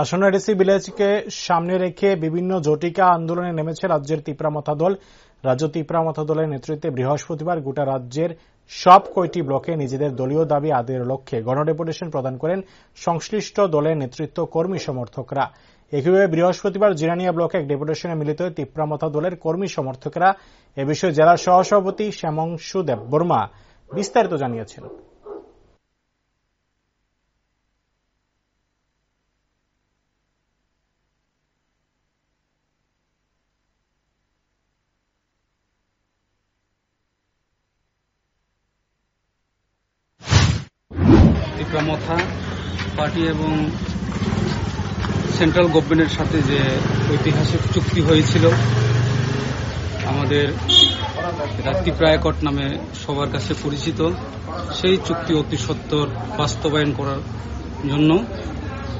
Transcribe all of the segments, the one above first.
আসন্ন এডিসি ভিলেজকে সামনে রেখে বিভিন্ন জটিকা আন্দোলনে নেমেছে রাজ্যের তিপ্রামথা দল। রাজ্য তিপ্রামথা দলের নেতৃত্বে বৃহস্পতিবার গোটা রাজ্যের সব কয়টি ব্লকে নিজেদের দলীয় দাবি আদায়ের লক্ষ্যে গণডেপুটেশন প্রদান করেন সংশ্লিষ্ট দলের নেতৃত্ব কর্মী সমর্থকরা। একইভাবে বৃহস্পতিবার জিরানিয়া ব্লকে এক ডেপুটেশনে মিলিত হয়ে তিপ্রামথা দলের কর্মী সমর্থকরা এ বিষয়ে জেলা সহসভাপতি শ্যামংশু দেববর্মা বিস্তারিত জানিয়েছেন। তিপ্রামথা পার্টি এবং সেন্ট্রাল গভর্নমেন্টের সাথে যে ঐতিহাসিক চুক্তি হয়েছিল, আমাদের ত্রিপুরা অ্যাকর্ড নামে সবার কাছে পরিচিত, সেই চুক্তি অতি সত্বর বাস্তবায়ন করার জন্য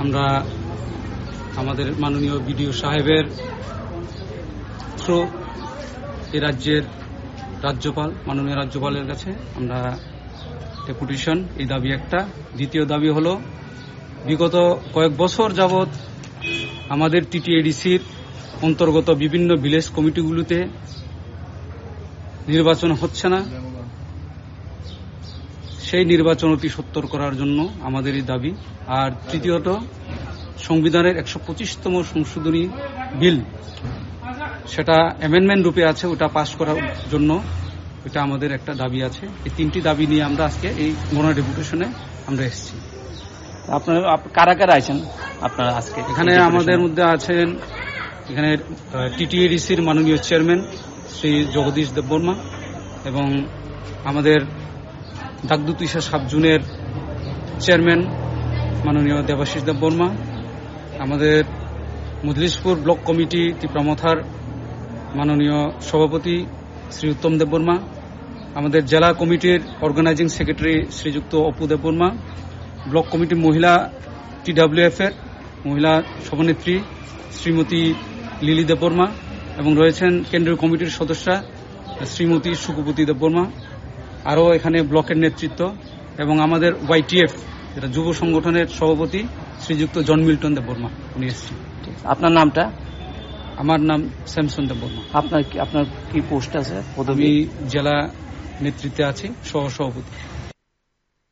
আমরা আমাদের মাননীয় বিডিও সাহেবের থ্রু এই রাজ্যের রাজ্যপাল, মাননীয় রাজ্যপালের কাছে আমরা ডেপুটেশন, এই দাবি একটা। দ্বিতীয় দাবি হল, বিগত কয়েক বছর যাবৎ আমাদের টিটিএডিসির অন্তর্গত বিভিন্ন ভিলেজ কমিটিগুলোতে নির্বাচন হচ্ছে না, সেই নির্বাচন অতি সত্বর করার জন্য আমাদের এই দাবি। আর তৃতীয়ত, সংবিধানের 125তম সংশোধনী বিল, সেটা অ্যামেন্ডমেন্ট রূপে আছে, ওটা পাশ করার জন্য এটা আমাদের একটা দাবি আছে। এই তিনটি দাবি নিয়ে আমরা আজকে এই গণডেপুটেশনে আমরা এসেছি। আপনারা কারা কারা আছেন আপনারা আজকে এখানে? আমাদের মধ্যে আছেন এখানে টিটিএডিসির মাননীয় চেয়ারম্যান শ্রী জগদীশ দেববর্মা, এবং আমাদের দাগদুতিসা সাব জোনের চেয়ারম্যান মাননীয় দেবাশিস দেববর্মা, আমাদের মজলিশপুর ব্লক কমিটি তিপ্রামথার মাননীয় সভাপতি শ্রী উত্তম দেববর্মা, আমাদের জেলা কমিটির অর্গানাইজিং সেক্রেটারি শ্রীযুক্ত অপু দেববর্মা, ব্লক কমিটি মহিলা TWF এর মহিলা সভানেত্রী শ্রীমতী লিলি দেববর্মা, এবং রয়েছেন কেন্দ্রীয় কমিটির সদস্যা শ্রীমতী সুকুপতি দেববর্মা, আরও এখানে ব্লকের নেতৃত্ব, এবং আমাদের YTF যেটা যুব সংগঠনের সভাপতি শ্রীযুক্ত জন মিল্টন দেববর্মা, উনি এসেছেন। আপনার নামটা? আমার নাম স্যামসন দেববর্মা। আপনার কি পোস্ট আছে? আমি জেলা নেতৃত্বে আছি, সহসভাপতি।